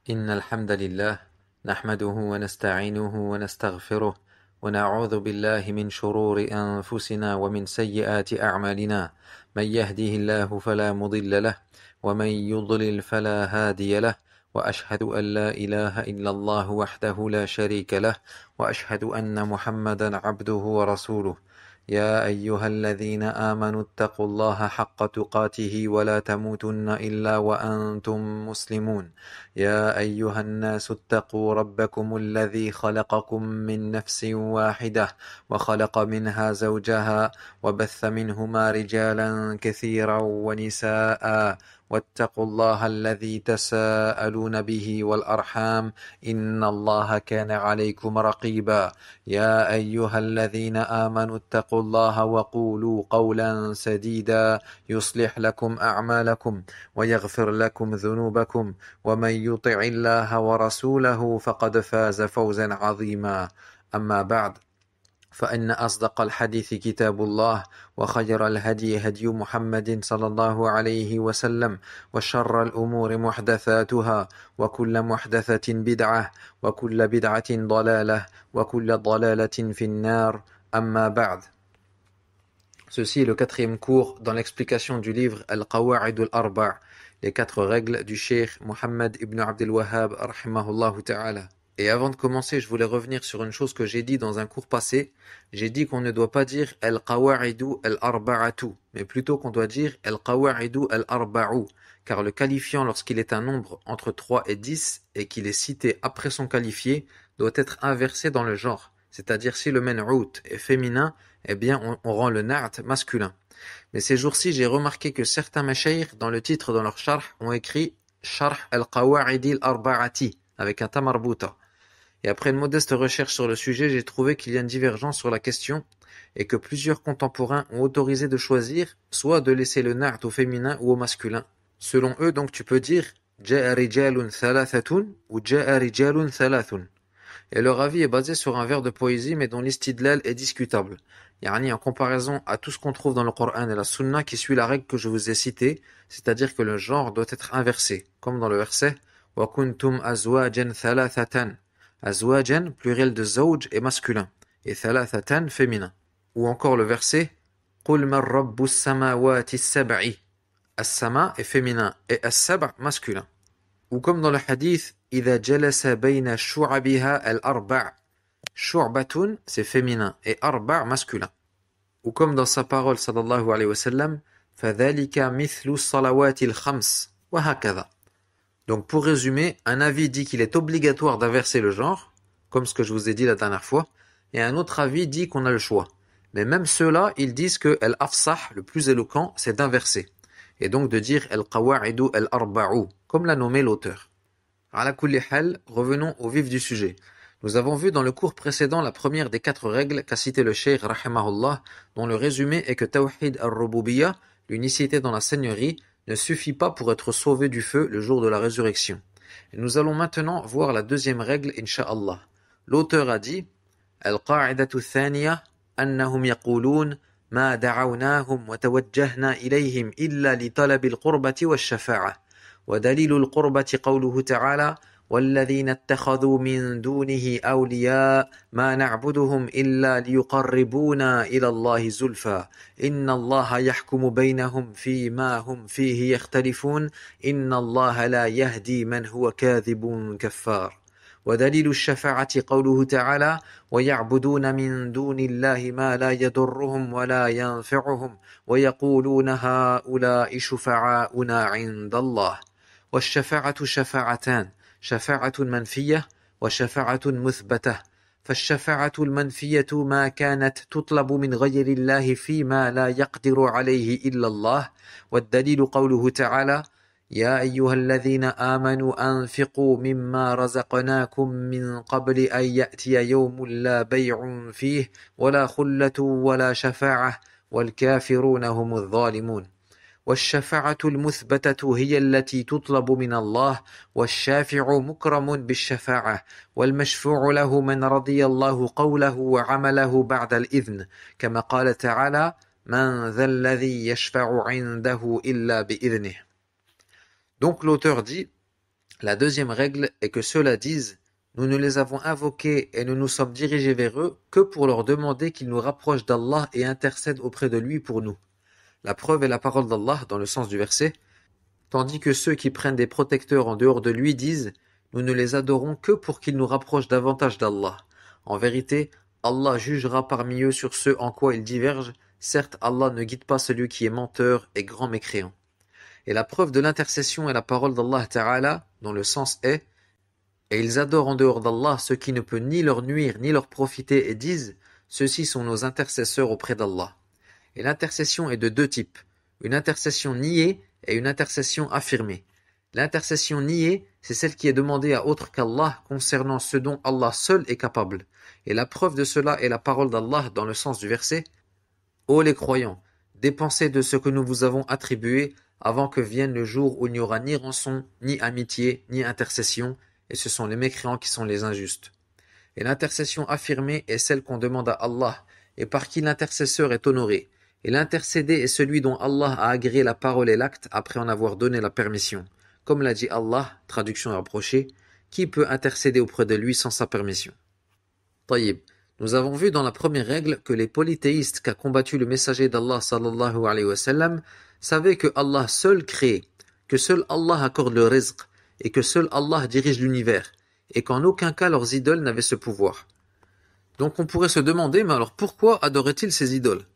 إن الحمد لله نحمده ونستعينه ونستغفره ونعوذ بالله من شرور أنفسنا ومن سيئات أعمالنا من يهده الله فلا مضل له ومن يضلل فلا هادي له وأشهد أن لا إله إلا الله وحده لا شريك له وأشهد أن محمدا عبده ورسوله يا أيها الذين آمنوا اتقوا الله حق تقاته ولا تموتن إلا وأنتم مسلمون يا أيها الناس اتقوا ربكم الذي خلقكم من نفس واحدة وخلق منها زوجها وبث منهما رجالا كثيرا ونساء واتقوا الله الذي تساءلون به والأرحام إن الله كان عليكم رقيبا يا أيها الذين آمنوا اتقوا الله وقولوا قولا سديدا يصلح لكم أعمالكم ويغفر لكم ذنوبكم ومن يطع الله ورسوله فقد فاز فوزا عظيما أما بعد فإن أصدق الحديث كتاب الله وخير الهدي هدي محمد صلى الله عليه وسلم وشر الأمور محدثاتها وكل محدثة بدعة وكل بدعة ضلالة وكل ضلالة في النار أما بعد. Ceci est le quatrième cours dans l'explication du livre Al-Qawa'id al-Arba', les 4 règles du Cheikh Mohammed ibn Abdel Wahhab rahimahullah ta'ala. Et avant de commencer, je voulais revenir sur une chose que j'ai dit dans un cours passé. J'ai dit qu'on ne doit pas dire Al-Qawa'idu al-Arba'atu, mais plutôt qu'on doit dire Al-Qawa'idu al-Arba'u, car le qualifiant lorsqu'il est un nombre entre 3 et 10 et qu'il est cité après son qualifié doit être inversé dans le genre. C'est-à-dire si le men'out est féminin, eh bien on rend le na'at masculin. Mais ces jours-ci, j'ai remarqué que certains mashayikh, dans le titre dans leur sharh, ont écrit Sharh al-Qawa'idi al-Arba'ati, avec un tamarbuta. Et après une modeste recherche sur le sujet, j'ai trouvé qu'il y a une divergence sur la question et que plusieurs contemporains ont autorisé de choisir soit de laisser le na'at au féminin ou au masculin. Selon eux, donc, tu peux dire Ja'a rijalun thalathatun ou Ja'a rijalun thalathun. Et leur avis est basé sur un vers de poésie mais dont l'istidlal est discutable. Yani en comparaison à tout ce qu'on trouve dans le Coran et la Sunna qui suit la règle que je vous ai citée, c'est-à-dire que le genre doit être inversé, comme dans le verset Wa kuntum azwajan thalathatan. Azwajan, pluriel de zawj est masculin, et thalathatan féminin. Ou encore le verset Qul man rabbus samawati as-sab'i. As-sama est féminin et as-sab' masculin. Ou comme dans le hadith Idha jalasa bayna shu'abiha al-arba'. Shu'batun, c'est féminin, et arba' masculin. Ou comme dans sa parole sallallahu alayhi wa sallam Fadhalika mithlu salawati al-khams. Wa hakadha. Donc pour résumer, un avis dit qu'il est obligatoire d'inverser le genre, comme ce que je vous ai dit la dernière fois, et un autre avis dit qu'on a le choix. Mais même ceux-là, ils disent que al-afsah, le plus éloquent, c'est d'inverser. Et donc de dire al-qawa'idu al-arba'u, comme l'a nommé l'auteur. Ala kulli hal, revenons au vif du sujet. Nous avons vu dans le cours précédent la première des 4 règles qu'a cité le cheikh rahimahullah, dont le résumé est que tawhid al-rububiyya, l'unicité dans la seigneurie, ne suffit pas pour être sauvé du feu le jour de la résurrection. Et nous allons maintenant voir la deuxième règle, incha'Allah. L'auteur a dit Al-qa'idatu thaniya annahum yaqulun ma da'awnahum wa tawajjahna ilayhim illa li talabil qurbati wa shafa'a. Wa dalilul qurbati qawluhu ta'ala والذين اتخذوا من دونه أولياء ما نعبدهم إلا ليقربونا إلى الله زلفى إن الله يحكم بينهم فيما هم فيه يختلفون إن الله لا يهدي من هو كاذب كفار ودليل الشفاعة قوله تعالى ويعبدون من دون الله ما لا يضرهم ولا ينفعهم ويقولون هؤلاء شفعاؤنا عند الله والشفاعة شفاعتان شفاعة منفية وشفاعة مثبتة فالشفاعة المنفية ما كانت تطلب من غير الله فيما لا يقدر عليه إلا الله والدليل قوله تعالى يا أيها الذين آمنوا أنفقوا مما رزقناكم من قبل أن يأتي يوم لا بيع فيه ولا خلة ولا شفاعة والكافرون هم الظالمون والشفاعة المثبتة هي التي تطلب من الله والشافع مكرم بالشفاعة والمشفوع له من رضي الله قوله وعمله بعد الإذن كما قال تعالى من ذا الذي يشفع عنده إلا بإذنه. Donc l'auteur dit La deuxième règle est que ceux-là disent « Nous ne les avons invoqués et nous nous sommes dirigés vers eux que pour leur demander qu'ils nous rapprochent d'Allah et intercèdent auprès de lui pour nous. » La preuve est la parole d'Allah dans le sens du verset, tandis que ceux qui prennent des protecteurs en dehors de lui disent « Nous ne les adorons que pour qu'ils nous rapprochent davantage d'Allah. » En vérité, Allah jugera parmi eux sur ce en quoi ils divergent. Certes, Allah ne guide pas celui qui est menteur et grand mécréant. Et la preuve de l'intercession est la parole d'Allah Ta'ala, dont le sens est « Et ils adorent en dehors d'Allah ce qui ne peut ni leur nuire ni leur profiter et disent « Ceux-ci sont nos intercesseurs auprès d'Allah. » Et l'intercession est de deux types, une intercession niée et une intercession affirmée. L'intercession niée, c'est celle qui est demandée à autre qu'Allah concernant ce dont Allah seul est capable. Et la preuve de cela est la parole d'Allah dans le sens du verset « Ô les croyants, dépensez de ce que nous vous avons attribué avant que vienne le jour où il n'y aura ni rançon, ni amitié, ni intercession, et ce sont les mécréants qui sont les injustes. » Et l'intercession affirmée est celle qu'on demande à Allah, et par qui l'intercesseur est honoré. Et l'intercédé est celui dont Allah a agréé la parole et l'acte après en avoir donné la permission. Comme l'a dit Allah, traduction rapprochée, qui peut intercéder auprès de lui sans sa permission? Taïb. Nous avons vu dans la première règle que les polythéistes qu'a combattu le messager d'Allah sallallahu alayhi wa sallam savaient que Allah seul crée, que seul Allah accorde le rizq, et que seul Allah dirige l'univers, et qu'en aucun cas leurs idoles n'avaient ce pouvoir. Donc on pourrait se demander, mais alors pourquoi adoraient-ils ces idoles?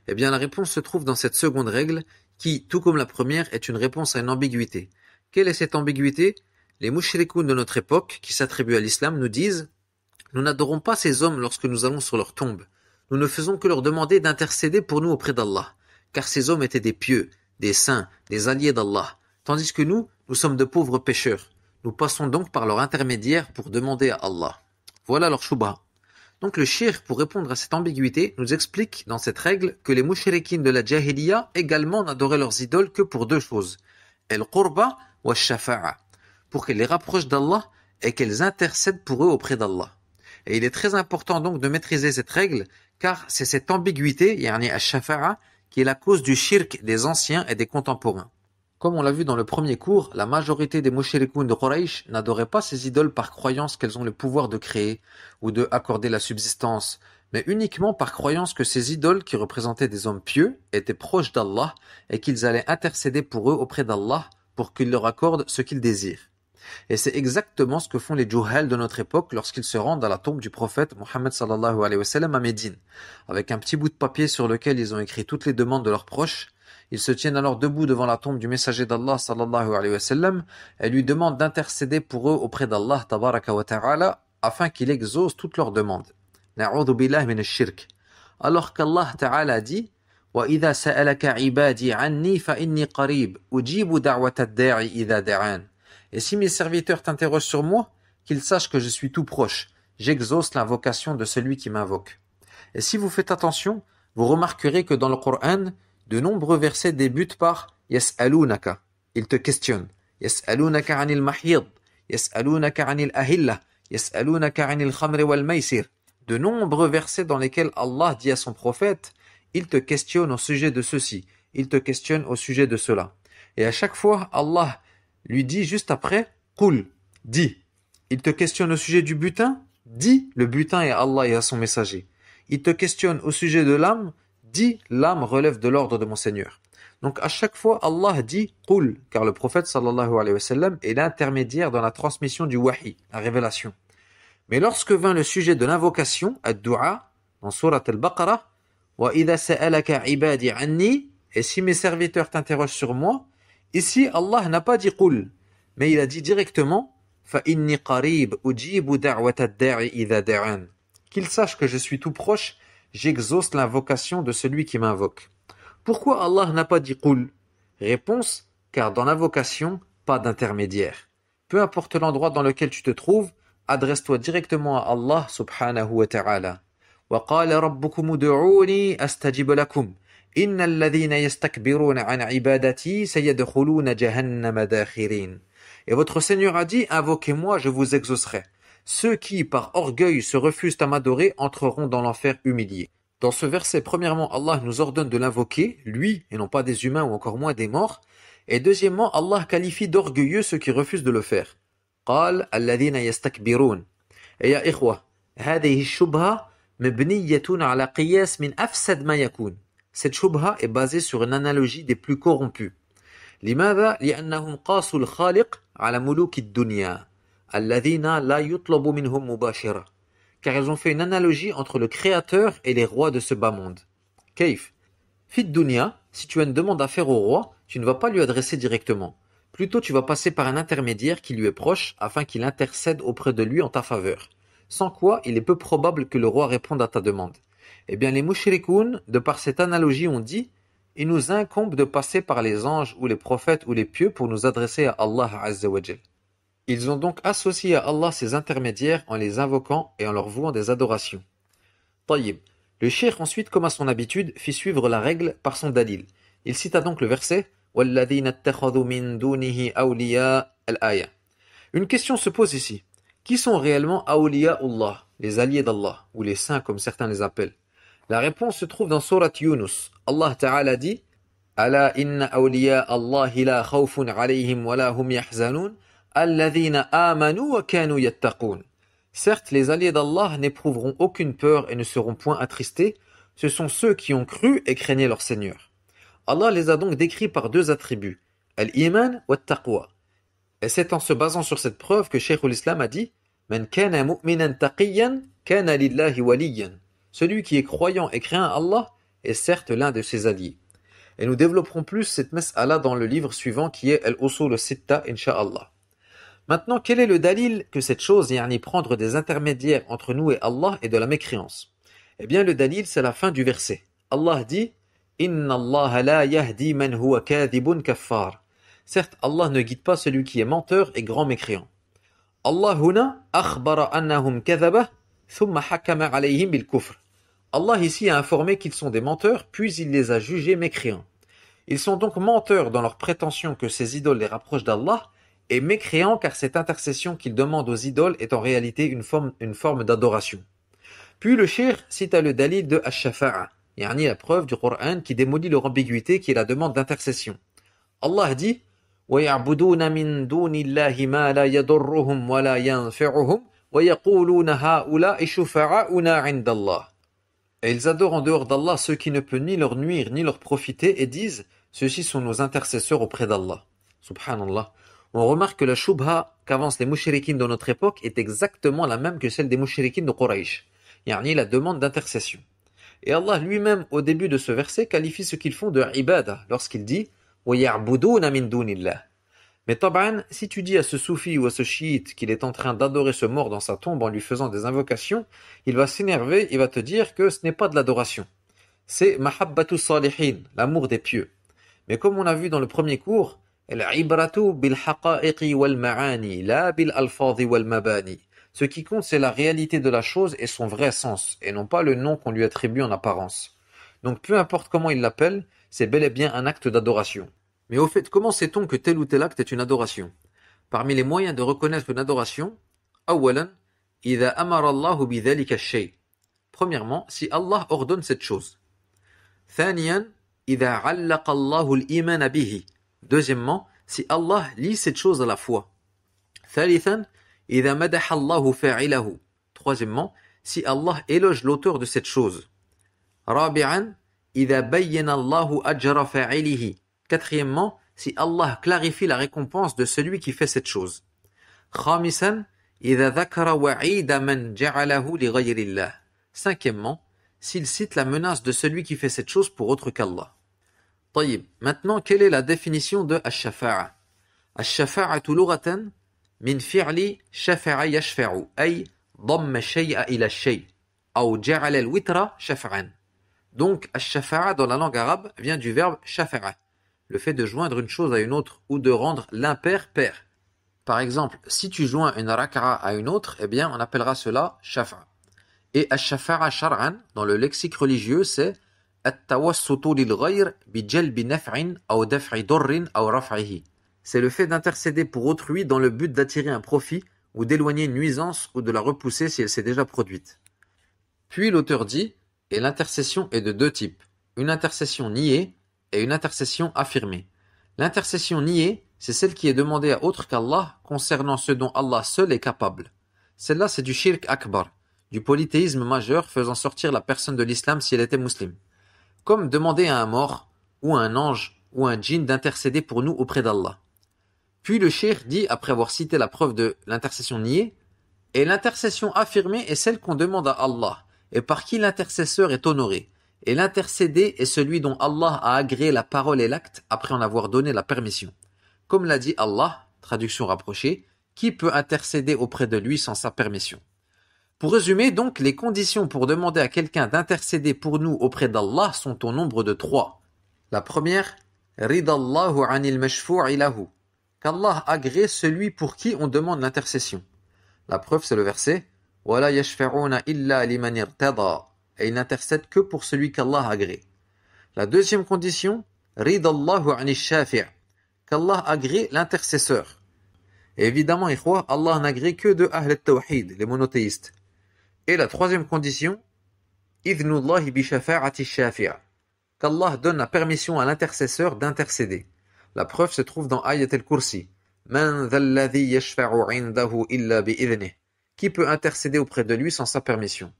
Eh bien la réponse se trouve dans cette seconde règle, qui, tout comme la première, est une réponse à une ambiguïté. Quelle est cette ambiguïté? Les mouchrikoun de notre époque, qui s'attribuent à l'islam, nous disent « Nous n'adorons pas ces hommes lorsque nous allons sur leur tombe. Nous ne faisons que leur demander d'intercéder pour nous auprès d'Allah, car ces hommes étaient des pieux, des saints, des alliés d'Allah, tandis que nous sommes de pauvres pécheurs. Nous passons donc par leur intermédiaire pour demander à Allah. » Voilà leur shubha. Donc le shirk, pour répondre à cette ambiguïté, nous explique dans cette règle que les mouchrikines de la Jahiliya également n'adoraient leurs idoles que pour deux choses, al-qurba wa shafa'a, pour qu'elles les rapprochent d'Allah et qu'elles intercèdent pour eux auprès d'Allah. Et il est très important donc de maîtriser cette règle, car c'est cette ambiguïté, yani al-shafa'a, qui est la cause du shirk des anciens et des contemporains. Comme on l'a vu dans le premier cours, la majorité des mouchrikoun de Quraysh n'adoraient pas ces idoles par croyance qu'elles ont le pouvoir de créer ou de accorder la subsistance, mais uniquement par croyance que ces idoles qui représentaient des hommes pieux étaient proches d'Allah et qu'ils allaient intercéder pour eux auprès d'Allah pour qu'il leur accorde ce qu'ils désirent. Et c'est exactement ce que font les juhal de notre époque lorsqu'ils se rendent à la tombe du prophète Mohammed sallallahu alayhi wa sallam à Médine, avec un petit bout de papier sur lequel ils ont écrit toutes les demandes de leurs proches. Ils se tiennent alors debout devant la tombe du messager d'Allah sallallahu alayhi wa sallam et lui demandent d'intercéder pour eux auprès d'Allah tabaraka wa ta'ala afin qu'il exauce toutes leurs demandes. Na'udhu billah min ash-shirk. Alors qu'Allah ta'ala dit wa idha sa'alaka ibadi anni fa inni qarib ujibu da'wata ad-da'i idha da'an. Et si mes serviteurs t'interrogent sur moi, qu'ils sachent que je suis tout proche, j'exauce l'invocation de celui qui m'invoque. Et si vous faites attention, vous remarquerez que dans le Coran, de nombreux versets débutent par Yas'alunaka. Ils te questionnent. Yas'alunaka anil mahid. Yas'alunaka anil ahillah. Yas'alunaka anil khamri wal maysir. De nombreux versets dans lesquels Allah dit à son prophète, il te questionne au sujet de ceci. Il te questionne au sujet de cela. Et à chaque fois, Allah lui dit juste après, Qul, dis. Il te questionne au sujet du butin, dis, le butin est Allah et à son messager. Il te questionne au sujet de l'âme, dit, l'âme relève de l'ordre de mon Seigneur. Donc à chaque fois, Allah dit Qul, car le prophète sallallahu alayhi wa sallam est l'intermédiaire dans la transmission du wahi, la révélation. Mais lorsque vint le sujet de l'invocation, ad-du'a, dans surat al-Baqarah, wa idha sa'alaka ibadi anni, et si mes serviteurs t'interrogent sur moi, ici Allah n'a pas dit Qul, mais il a dit directement fa inni qarib ujibu da'wata ad-da'i idha da'an. Qu'il sache que je suis tout proche, j'exauce l'invocation de celui qui m'invoque. Pourquoi Allah n'a pas dit Qul? Réponse, car dans l'invocation, pas d'intermédiaire. Peu importe l'endroit dans lequel tu te trouves, adresse-toi directement à Allah subhanahu wa ta'ala. Wa qala rabbukum ud'uni astajib lakum. Innal ladhina yastakbiruna an ibadati sayadkhuluna jahannama dakhirin. Et votre Seigneur a dit, invoquez-moi, je vous exaucerai. Ceux qui, par orgueil, se refusent à m'adorer entreront dans l'enfer humiliés. Dans ce verset, premièrement, Allah nous ordonne de l'invoquer, lui, et non pas des humains ou encore moins des morts. Et deuxièmement, Allah qualifie d'orgueilleux ceux qui refusent de le faire. قال الذين يستكبرون. Et يا إخوة هذه الشبهة مبنية على قياس من أفسد ما يكون. Cette shubha est basée sur une analogie des plus corrompus. لماذا؟ لأنهم قاسوا الخالق على ملوك الدنيا الذين لا يطلب منهم مباشرة. Car ils ont fait une analogie entre le créateur et les rois de ce bas monde. كيف؟ في الدنيا, si tu as une demande à faire au roi, tu ne vas pas lui adresser directement. Plutôt, tu vas passer par un intermédiaire qui lui est proche afin qu'il intercède auprès de lui en ta faveur. Sans quoi, il est peu probable que le roi réponde à ta demande. Eh bien, les mushrikoun, de par cette analogie, ont dit « Il nous incombe de passer par les anges ou les prophètes ou les pieux pour nous adresser à Allah Azza wa Jal. » Ils ont donc associé à Allah ces intermédiaires en les invoquant et en leur vouant des adorations. Tayyib. Le cheikh ensuite, comme à son habitude, fit suivre la règle par son dalil. Il cita donc le verset « وَالَّذِينَ اتَّخَذُوا مِن دُونِهِ أَوْلِيَاءَ الْآيَةِ » Une question se pose ici. Qui sont réellement awliya'ullah, les alliés d'Allah, ou les saints comme certains les appellent? La réponse se trouve dans Surat Yunus. Allah Ta'ala dit أَلَا إِنَّ أَوْلِيَاءَ اللَّهِ لَا خَوْفٌ عَلَيْهِمْ وَلَا هُمْ يَحْزَنُونَ الَّذِينَ آمَنُوا وَكَانُوا يَتَّقُونَ. Certes, les alliés d'Allah n'éprouveront aucune peur et ne seront point attristés. Ce sont ceux qui ont cru et craignaient leur Seigneur. Allah les a donc décrits par deux attributs, al-iman wa taqwa. Et c'est en se basant sur cette preuve que Cheikh l'Islam a dit Man kana mu'minan taqiyyan kana lillahi waliyan. Celui qui est croyant et craint Allah est certes l'un de ses alliés. Et nous développerons plus cette mas'ala dans le livre suivant qui est Al-Usul al-Sitta, Inch'Allah. Maintenant, quel est le dalil que cette chose, yani prendre des intermédiaires entre nous et Allah, est de la mécréance? Eh bien, le dalil, c'est la fin du verset. Allah dit Inna Allah la yahdi man huwa kadhibun kaffar. Certes, Allah ne guide pas celui qui est menteur et grand mécréant. Allah huna akhbara annahum kadhabah thumma hakama alayhim bil kufr. Allah ici a informé qu'ils sont des menteurs, puis il les a jugés mécréants. Ils sont donc menteurs dans leur prétention que ces idoles les rapprochent d'Allah, et mécréants car cette intercession qu'ils demandent aux idoles est en réalité une forme d'adoration. Puis le cheikh cita le dalil de Ash-Shafa'a, yani la preuve du Coran qui démolit leur ambiguïté qui est la demande d'intercession. Allah dit وَيَعْبُدُونَ مِن دُونِ اللَّهِ مَا لَا يَضُرُّهُمْ وَلَا يَنْفِعُهُمْ وَيَقُولُونَ هَؤُلَاءِ شُفَعَاؤُنَا عِندَ اللَّهِ. Et ils adorent en dehors d'Allah ceux qui ne peuvent ni leur nuire ni leur profiter et disent ceux-ci sont nos intercesseurs auprès d'Allah. Subhanallah. On remarque que la shubha qu'avancent les mouchriquines de notre époque est exactement la même que celle des mouchriquines de Quraysh, yani la demande d'intercession. Et Allah lui-même, au début de ce verset, qualifie ce qu'ils font de ibadah lorsqu'il dit « وَيَعْبُدُونَ مِن دُونِ اللَّهِ » Mais taban, si tu dis à ce soufi ou à ce chiite qu'il est en train d'adorer ce mort dans sa tombe en lui faisant des invocations, il va s'énerver et va te dire que ce n'est pas de l'adoration. C'est mahabbatu salihin, l'amour des pieux. Mais comme on a vu dans le premier cours, al-ibratu bil haqa'iqi wal ma'ani, la bil alfadhi wal mabani. Ce qui compte, c'est la réalité de la chose et son vrai sens, et non pas le nom qu'on lui attribue en apparence. Donc peu importe comment il l'appelle, c'est bel et bien un acte d'adoration. Mais au fait, comment sait-on que tel ou tel acte est une adoration? Parmi les moyens de reconnaître une adoration, أولاً, إذا أمر الله بذلك الشيء. Premièrement, si Allah ordonne cette chose. ثانياً, إذا علق الله الإيمان به. Deuxièmement, si Allah lie cette chose à la foi. ثالثاً, إذا مدح الله فاعله. Troisièmement, si Allah éloge l'auteur de cette chose. رابعاً, إذا بين الله أجر فاعله. Quatrièmement, si Allah clarifie la récompense de celui qui fait cette chose. خامساً, إذا ذكر وعيد من جعله لغير الله. Cinquièmement, s'il cite la menace de celui qui fait cette chose pour autre qu'Allah. طيب, maintenant, quelle est la définition de الشفاعة? الشفاعة لغة من فعل شفع يشفع أي ضم الشيء إلى الشيء أو جعل الوتر شفعا. Donc, الشفاعة dans la langue arabe vient du verbe شفع, le fait de joindre une chose à une autre ou de rendre l'impair pair. Par exemple, si tu joins une raka'a à une autre, eh bien, on appellera cela shafa. Et ash-shafa'a shar'an, dans le lexique religieux, c'est at-tawassutu lil-ghayr bi jalbi naf'in aw daf'i darrin aw raf'ihi. C'est le fait d'intercéder pour autrui dans le but d'attirer un profit ou d'éloigner une nuisance ou de la repousser si elle s'est déjà produite. Puis l'auteur dit, et l'intercession est de deux types, une intercession niée et une intercession affirmée. L'intercession niée, c'est celle qui est demandée à autre qu'Allah concernant ce dont Allah seul est capable. Celle-là, c'est du shirk akbar, du polythéisme majeur faisant sortir la personne de l'islam si elle était musulmane. Comme demander à un mort, ou à un ange, ou à un djinn d'intercéder pour nous auprès d'Allah. Puis le cheikh dit, après avoir cité la preuve de l'intercession niée, et l'intercession affirmée est celle qu'on demande à Allah, et par qui l'intercesseur est honoré. Et l'intercédé est celui dont Allah a agréé la parole et l'acte après en avoir donné la permission. Comme l'a dit Allah, traduction rapprochée, qui peut intercéder auprès de lui sans sa permission? Pour résumer donc, les conditions pour demander à quelqu'un d'intercéder pour nous auprès d'Allah sont au nombre de 3. La première, Ridallahu anil mashfu'i lahu, qu'Allah agrée celui pour qui on demande l'intercession. La preuve, c'est le verset Wala yashfa'una illa liman irtada, et il n'intercède que pour celui qu'Allah agrée. La deuxième condition, Ridallahu anil shafi', qu'Allah agrée l'intercesseur. Et évidemment, ikhwa, Allah n'agrée que de Ahl al-Tawhid, les monothéistes. Et la troisième condition, Idhnullahi bi shafa'ati shafi'a, qu'Allah donne la permission à l'intercesseur d'intercéder. La preuve se trouve dans Ayat al-Kursi. Man dhalladhi yashfa'u 'indahu illa bi'idhnih. Qui peut intercéder auprès de lui sans sa permission?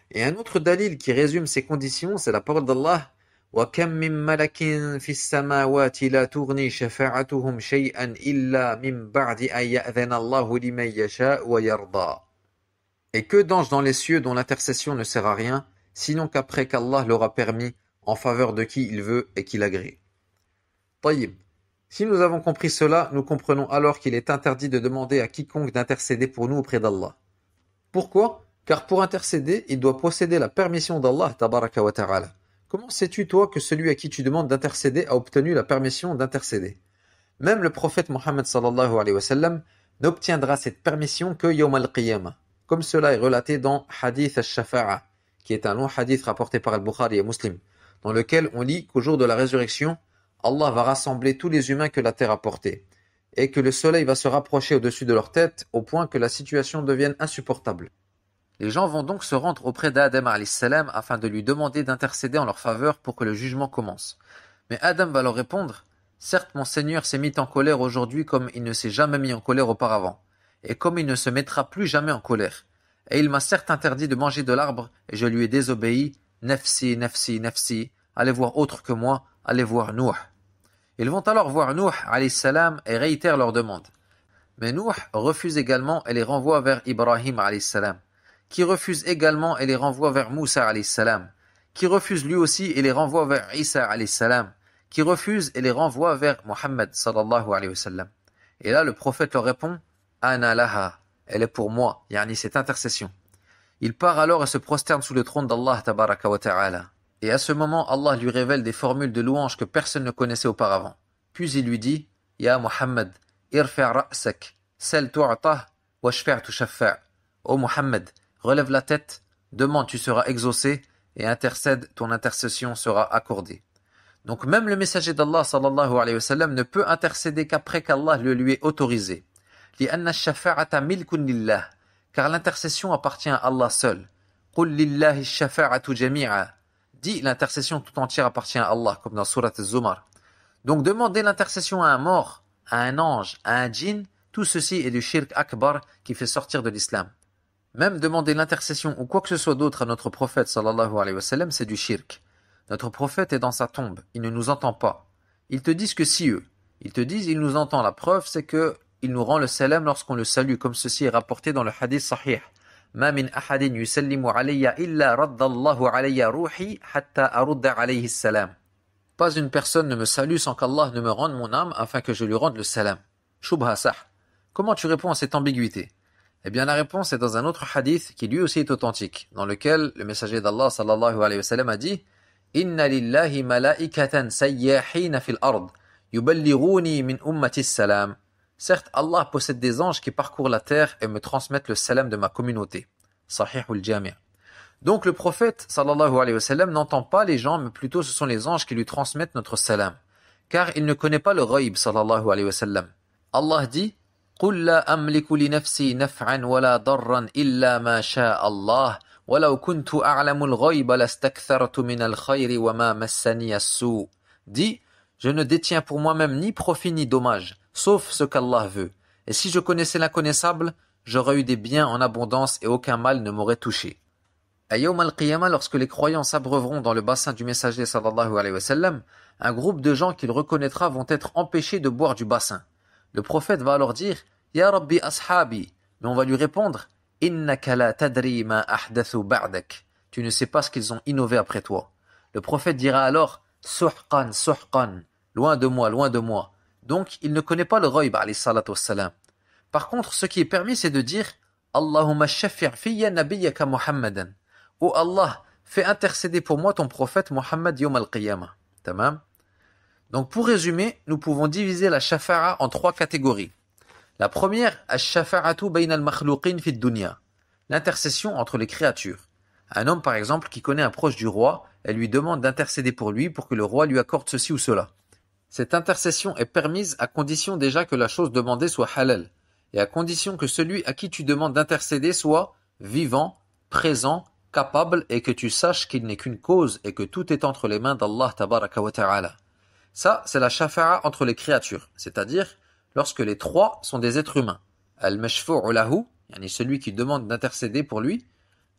Et un autre dalil qui résume ces conditions, c'est la parole d'Allah. Wa kam min malakin fis samawati la tughni shafa'atuhum shay'an illa min ba'di an ya'dhana Allahu liman yasha'u wa yarda. Et que d'anges dans les cieux dont l'intercession ne sert à rien, sinon qu'après qu'Allah leur a permis en faveur de qui il veut et qu'il agrée. Tayyib. Si nous avons compris cela, nous comprenons alors qu'il est interdit de demander à quiconque d'intercéder pour nous auprès d'Allah. Pourquoi? Car pour intercéder, il doit posséder la permission d'Allah tabaraka wa ta'ala. Comment sais-tu toi que celui à qui tu demandes d'intercéder a obtenu la permission d'intercéder? Même le prophète Mohammed sallallahu alayhi wa sallam n'obtiendra cette permission que yawm al-qiyamah, comme cela est relaté dans Hadith al-Shafa'a, qui est un long hadith rapporté par Al-Bukhari et Muslim, dans lequel on lit qu'au jour de la résurrection, Allah va rassembler tous les humains que la terre a portés, et que le soleil va se rapprocher au-dessus de leur tête au point que la situation devienne insupportable. Les gens vont donc se rendre auprès d'Adam alayhi salam afin de lui demander d'intercéder en leur faveur pour que le jugement commence. Mais Adam va leur répondre « Certes, mon Seigneur s'est mis en colère aujourd'hui comme il ne s'est jamais mis en colère auparavant, et comme il ne se mettra plus jamais en colère. Et il m'a certes interdit de manger de l'arbre, et je lui ai désobéi. Nafsi, nafsi, nafsi. Allez voir autre que moi, allez voir Nuh. » Ils vont alors voir Nuh alayhi salam et réitèrent leur demande. Mais Nuh refuse également et les renvoie vers Ibrahim alayhi salam, qui refuse également et les renvoie vers Moussa alayhi salam, qui refuse lui aussi et les renvoie vers Isa alayhi salam, qui refuse et les renvoie vers Muhammad sallallahu alayhi wa sallam. Et là le prophète leur répond Ana laha, elle est pour moi, yani cette intercession. Il part alors et se prosterne sous le trône d'Allah tabaraka wa ta'ala. Et à ce moment, Allah lui révèle des formules de louange que personne ne connaissait auparavant. Puis il lui dit, Ya Muhammad, irfi' ra'sak, sal tu'atah, washfi' tushaffa'. Ô Muhammad, relève la tête, demande, tu seras exaucé, et intercède, ton intercession sera accordée. Donc même le messager d'Allah sallallahu alayhi wa sallam ne peut intercéder qu'après qu'Allah le lui ait autorisé. لِأَنَّ الشَّفَاعَةَ مِلْكٌ لِلَّهِ, car l'intercession appartient à Allah seul. قُلْ لِلَّهِ الشَّفَاعَةُ جَمِيعًا. Dit l'intercession tout entière appartient à Allah, comme dans Surat Az-Zumar. Donc demander l'intercession à un mort, à un ange, à un djinn, tout ceci est du shirk akbar qui fait sortir de l'islam. Même demander l'intercession ou quoi que ce soit d'autre à notre prophète sallallahu alayhi wa sallam, c'est du shirk. Notre prophète est dans sa tombe, il ne nous entend pas. Ils te disent que si eux, ils te disent il nous entend, la preuve c'est que il nous rend le salam lorsqu'on le salue, comme ceci est rapporté dans le hadith sahih. ما من أحد يسلم علي إلا رد الله علي روحي حتى أرد عليه السلام. Pas une personne ne me salue sans qu'Allah ne me rende mon âme afin que je lui rende le salam. Shubha sah. Comment tu réponds à cette ambiguïté? Eh bien la réponse est dans un autre hadith qui lui aussi est authentique, dans lequel le messager d'Allah sallallahu alayhi wa sallam a dit Inna lillahi malaikatan sayyahina fil ard yuballighuni min ummati salam. Certes, Allah possède des anges qui parcourent la terre et me transmettent le salam de ma communauté. Sahih al-Jami'. Donc le prophète sallallahu alayhi wa sallam n'entend pas les gens, mais plutôt ce sont les anges qui lui transmettent notre salam. Car il ne connaît pas le ghaib sallallahu alayhi wa sallam. Allah dit قُلْ لَا أَمْلِكُ لِنَفْسِي نَفْعًا وَلَا ضَرًّا إِلَّا مَا شَاءَ اللَّهُ وَلَوْ كُنْتُ أَعْلَمُ الْغَيْبَ لَاسْتَكْثَرْتُ مِنَ الْخَيْرِ وَمَا مَسَّنِيَ السُّوءُ. Dit, je ne détiens pour moi-même ni profit ni dommage, sauf ce qu'Allah veut. Et si je connaissais l'inconnaissable, j'aurais eu des biens en abondance et aucun mal ne m'aurait touché. À Yawm al-Qiyamah, lorsque les croyants s'abreuveront dans le bassin du messager sallallahu alayhi wa sallam, un groupe de gens qu'il reconnaîtra vont être empêchés de boire du bassin. Le prophète va alors dire « Ya Rabbi ashabi » mais on va lui répondre « Innaka la tadri ma ahdathu ba'dak » Tu ne sais pas ce qu'ils ont innové après toi. Le prophète dira alors « Suhqan, suhqan » Loin de moi, loin de moi. Donc, il ne connaît pas le ghaib alayhi salatu wassalam. Par contre, ce qui est permis, c'est de dire « Allahumma shaffi' fiyya nabiyyaka Muhammadan » Oh Allah, fais intercéder pour moi ton prophète Muhammad Yawm al-Qiyamah. Tamam. Donc pour résumer, nous pouvons diviser la shafa'a en 3 catégories. La première, ash-shafa'atu bayna al-makhluqin fi ad-dunya, l'intercession entre les créatures. Un homme par exemple qui connaît un proche du roi, elle lui demande d'intercéder pour lui pour que le roi lui accorde ceci ou cela. Cette intercession est permise à condition déjà que la chose demandée soit halal et à condition que celui à qui tu demandes d'intercéder soit vivant, présent, capable et que tu saches qu'il n'est qu'une cause et que tout est entre les mains d'Allah tabaraka wa ta'ala. Ça, c'est la shafa'a entre les créatures, c'est-à-dire lorsque les 3 sont des êtres humains. Al-mashfu'u lahu, yani celui qui demande d'intercéder pour lui,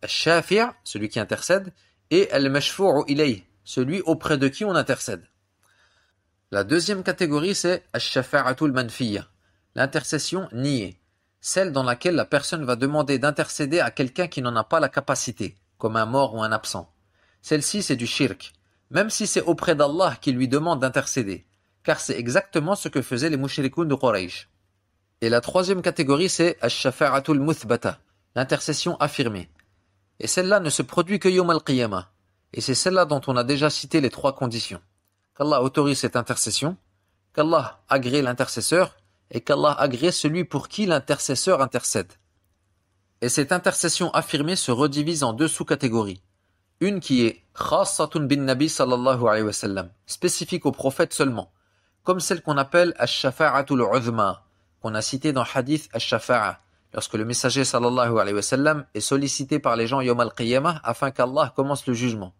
al-shafi', celui qui intercède, et al-mashfu'u ilayh, celui auprès de qui on intercède. La deuxième catégorie, c'est al-shafa'atu al-manfiyya, l'intercession niée, celle dans laquelle la personne va demander d'intercéder à quelqu'un qui n'en a pas la capacité, comme un mort ou un absent. Celle-ci, c'est du shirk, même si c'est auprès d'Allah qu'il lui demande d'intercéder, car c'est exactement ce que faisaient les mushrikoun de Quraysh. Et la troisième catégorie, c'est ash-shafa'atul muthbata, l'intercession affirmée. Et celle-là ne se produit que Yawm al-Qiyamah. Et c'est celle-là dont on a déjà cité les 3 conditions. Qu'Allah autorise cette intercession, qu'Allah agrée l'intercesseur, et qu'Allah agrée celui pour qui l'intercesseur intercède. Et cette intercession affirmée se redivise en 2 sous-catégories. Une qui est khassatun bin nabi sallallahu alayhi wa sallam, spécifique au prophète seulement, comme celle qu'on appelle ash-shafa'atul uzma, qu'on a cité dans hadith ash-shafa'a, lorsque le messager sallallahu alayhi wa sallam est sollicité par les gens yawm al-qiyamah afin qu'Allah commence le jugement.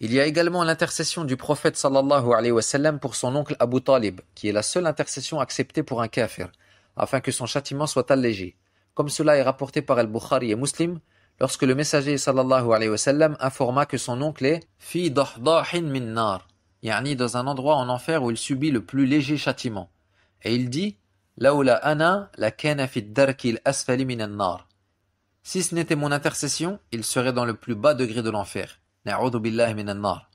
Il y a également l'intercession du prophète sallallahu alayhi wa sallam pour son oncle Abu Talib, qui est la seule intercession acceptée pour un kafir, afin que son châtiment soit allégé. Comme cela est rapporté par Al-Bukhari et Muslim, lorsque le messager sallallahu alayhi wa sallam informa que son oncle est « fi dahdahin min nar », yani dans un endroit en enfer où il subit le plus léger châtiment. Et il dit « Laoula ana la kana fi darki al-asfali min an-nar ». Si ce n'était mon intercession, il serait dans le plus bas degré de l'enfer. Na'udhu billahi min an-nar.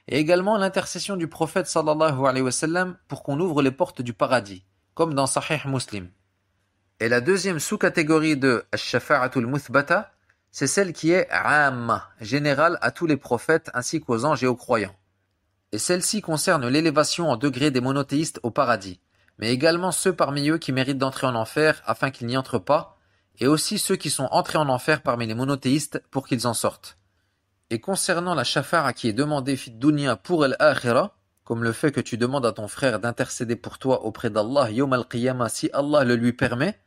Et également l'intercession du prophète sallallahu alayhi wa sallam pour qu'on ouvre les portes du paradis, comme dans Sahih Muslim. Et la deuxième sous-catégorie de ash-shafa'atul muthbata, c'est celle qui est amma, générale à tous les prophètes ainsi qu'aux anges et aux croyants. Et celle-ci concerne l'élévation en degré des monothéistes au paradis, mais également ceux parmi eux qui méritent d'entrer en enfer afin qu'ils n'y entrent pas, et aussi ceux qui sont entrés en enfer parmi les monothéistes pour qu'ils en sortent. Et concernant la shafa'a qui est demandée fit dunya pour al-akhirah, comme le fait que tu demandes à ton frère d'intercéder pour toi auprès d'Allah yawm al-qiyamah si Allah le lui permet,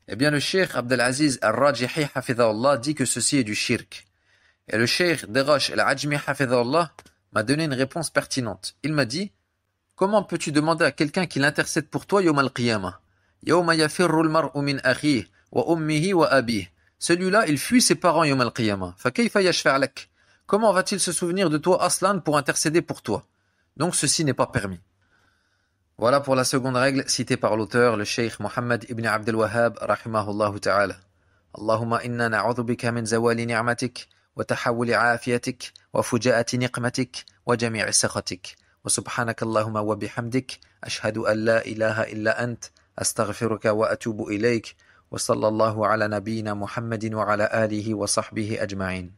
eh bien le cheikh Abdelaziz al-Rajihi hafidhahullah dit que ceci est du shirk. Et le cheikh Derash al-Ajmi hafidhahullah m'a donné une réponse pertinente. Il m'a dit, comment peux-tu demander à quelqu'un qu'il intercède pour toi yawm al-qiyamah? Yawma yafirru al-mar'u min akhihi wa ummihi wa abihi. Celui-là, il fuit ses parents yawm al-qiyamah. Fa kayfa yashfa' lak? Comment va-t-il se souvenir de toi aslan pour intercéder pour toi? Donc ceci n'est pas permis. Voilà pour la seconde règle citée par l'auteur, le Cheikh Mohammed ibn Abdel Wahhab, rahimahullah ta'ala. Allahumma inna na'udhu bika min zawali ni'matik, wa tahawuli afiyatik, wa fuja'ati niqmatik, wa jami'i sakhatik. Wa subhanaka Allahumma wa bihamdik, ashhadu an la ilaha illa ant, astaghfiruka wa atubu ilayk, wa sallallahu ala nabiyyina Muhammadin wa ala alihi wa sahbihi ajma'in.